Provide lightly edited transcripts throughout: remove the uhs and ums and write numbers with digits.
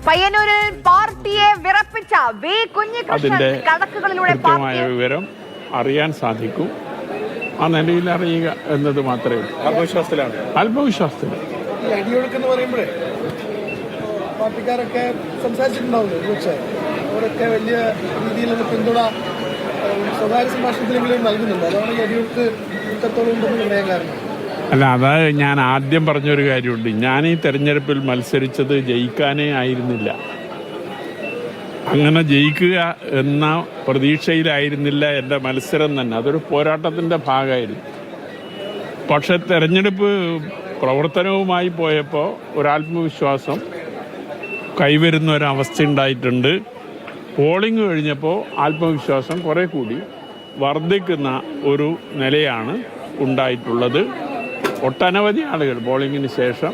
പയ്യന്നൂരിൽ പാർട്ടിയെ വിറപ്പിച്ച വി കുഞ്ഞികൃഷ്ണൻ കണക്കുകളിലൂടെ വിവരം അറിയാൻ സാധിക്കും. ആ നിലയിൽ അറിയുക എന്നത് മാത്രമേ ആത്മവിശ്വാസത്തിലാണ്. ഈ അടിയൊഴുക്കെന്ന് പറയുമ്പോഴേ പാർട്ടിക്കാരൊക്കെ സംസാരിച്ചിട്ടുണ്ടാവില്ല. പക്ഷേ അവരൊക്കെ വലിയ രീതിയിലുള്ള പിന്തുണ സ്വകാര്യ സംഭാഷണത്തിലെങ്കിലും നൽകുന്നുണ്ട്. അതാണ് ഈ അടിയൊഴുക്ക് ഇത്രത്തോളം ഉണ്ടെന്ന് പറയാൻ കാരണം. അല്ല, അത് ഞാൻ ആദ്യം പറഞ്ഞൊരു കാര്യമുണ്ട്. ഞാൻ ഈ തെരഞ്ഞെടുപ്പിൽ മത്സരിച്ചത് ജയിക്കാനേ ആയിരുന്നില്ല. അങ്ങനെ ജയിക്കുക എന്ന പ്രതീക്ഷയിലായിരുന്നില്ല എൻ്റെ മത്സരം തന്നെ. അതൊരു പോരാട്ടത്തിൻ്റെ ഭാഗമായിരുന്നു. പക്ഷെ തെരഞ്ഞെടുപ്പ് പ്രവർത്തനവുമായി പോയപ്പോൾ ഒരാത്മവിശ്വാസം കൈവരുന്ന ഒരവസ്ഥ ഉണ്ടായിട്ടുണ്ട്. പോളിംഗ് കഴിഞ്ഞപ്പോൾ ആത്മവിശ്വാസം കുറേ കൂടി വർദ്ധിക്കുന്ന ഒരു നിലയാണ് ഉണ്ടായിട്ടുള്ളത്. ഒട്ടനവധി ആളുകൾ പോളിംഗിന് ശേഷം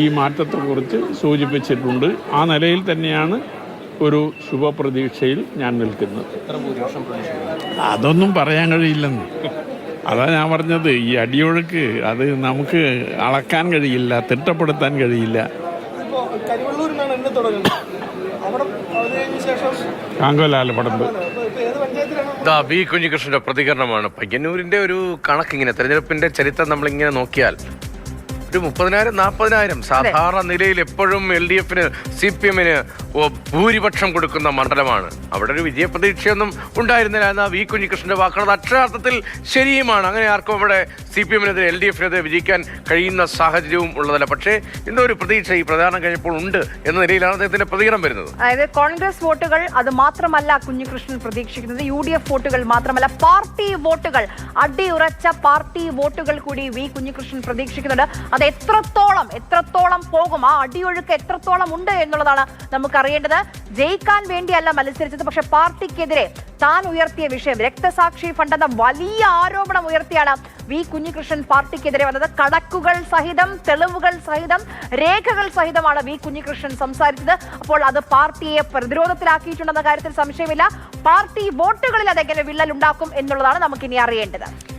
ഈ മാറ്റത്തെക്കുറിച്ച് സൂചിപ്പിച്ചിട്ടുണ്ട്. ആ നിലയിൽ തന്നെയാണ് ഒരു ശുഭപ്രതീക്ഷയിൽ ഞാൻ നിൽക്കുന്നത്. അതൊന്നും പറയാൻ കഴിയില്ലെന്ന്. അതാ ഞാൻ പറഞ്ഞത്, ഈ അടിയൊഴുക്ക് അത് നമുക്ക് അളക്കാൻ കഴിയില്ല, തിട്ടപ്പെടുത്താൻ കഴിയില്ല. കാങ്കോലാല പടമ്പ്. വി കുഞ്ഞികൃഷ്ണന്റെ പ്രതികരണമാണ്. പയ്യന്നൂരിന്റെ ഒരു കണക്കിങ്ങനെ തെരഞ്ഞെടുപ്പിന്റെ ചരിത്രം നമ്മളിങ്ങനെ നോക്കിയാൽ ഒരു 30,000-40,000 സാധാരണ നിലയിൽ എപ്പോഴും LDF-ന് CPM-ന് ഭൂരിപക്ഷം കൊടുക്കുന്ന മണ്ഡലമാണ്. അവിടെ ഒരു വിജയപ്രതീക്ഷയൊന്നും ഉണ്ടായിരുന്നില്ല എന്ന വി കുഞ്ഞികൃഷ്ണന്റെ വാക്കുകൾ അക്ഷരാർത്ഥത്തിൽ ശരിയുമാണ്. അങ്ങനെ ആർക്കും അവിടെ CPM-നെതിരെ LDF-നെതിരെ വിജയിക്കാൻ കഴിയുന്ന സാഹചര്യവും ഉള്ളതല്ല. പക്ഷേ ഇന്നൊരു പ്രതീക്ഷ ഈ പ്രചാരണം കഴിഞ്ഞപ്പോൾ ഉണ്ട് എന്ന നിലയിലാണ് അദ്ദേഹത്തിന്റെ പ്രതികരണം വരുന്നത്. അതായത് കോൺഗ്രസ് വോട്ടുകൾ അത് മാത്രമല്ല കുഞ്ഞികൃഷ്ണൻ പ്രതീക്ഷിക്കുന്നത്, UDF വോട്ടുകൾ മാത്രമല്ല പാർട്ടി വോട്ടുകൾ, അടിയുറച്ച പാർട്ടി വോട്ടുകൾ കൂടി വി കുഞ്ഞികൃഷ്ണൻ പ്രതീക്ഷിക്കുന്നുണ്ട്. അത് എത്രത്തോളം പോകും, ആ അടിയൊഴുക്ക് എത്രത്തോളം ഉണ്ട് എന്നുള്ളതാണ് നമുക്കറിയേണ്ടത്. ജയിക്കാൻ വേണ്ടിയല്ല മത്സരിച്ചത്, പക്ഷെ പാർട്ടിക്കെതിരെ താൻ ഉയർത്തിയ വിഷയം രക്തസാക്ഷി ഫണ്ട് എന്ന വലിയ ആരോപണം ഉയർത്തിയാണ് വി കുഞ്ഞികൃഷ്ണൻ പാർട്ടിക്കെതിരെ വന്നത്. കണക്കുകൾ സഹിതം, തെളിവുകൾ സഹിതം, രേഖകൾ സഹിതമാണ് വി കുഞ്ഞികൃഷ്ണൻ സംസാരിച്ചത്. അപ്പോൾ അത് പാർട്ടിയെ പ്രതിരോധത്തിലാക്കിയിട്ടുണ്ടെന്ന കാര്യത്തിൽ സംശയമില്ല. പാർട്ടി വോട്ടുകളിൽ അതെങ്ങനെ വിള്ളൽ ഉണ്ടാക്കും എന്നുള്ളതാണ് നമുക്കിനി അറിയേണ്ടത്.